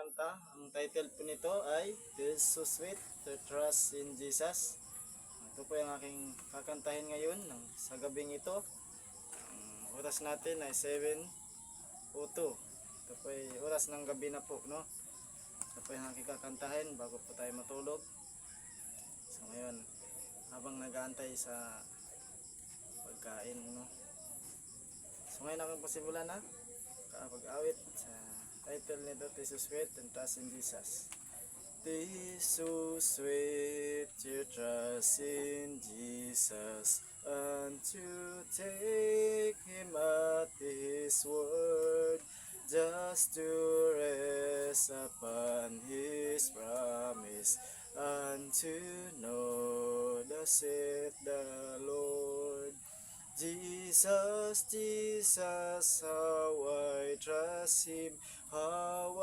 kanta. Ang title po nito ay Feels So Sweet to Trust in Jesus. Ito po yung aking kakantahin ngayon sa gabing ito. Ang oras natin ay 7:02. Ito po ay oras ng gabi na po, no? Ito po yung aking kakantahin bago po tayo matulog. So ngayon, habang nag-aantay sa pagkain, no? So ngayon akong pasimulan na pag-awit sa title nito, Tis So Sweet and Trust in Jesus. Tis so sweet to trust in Jesus, and to take Him at His word, just to rest upon His promise, and to know thus saith the Lord. Jesus, Jesus, how I trust Him, how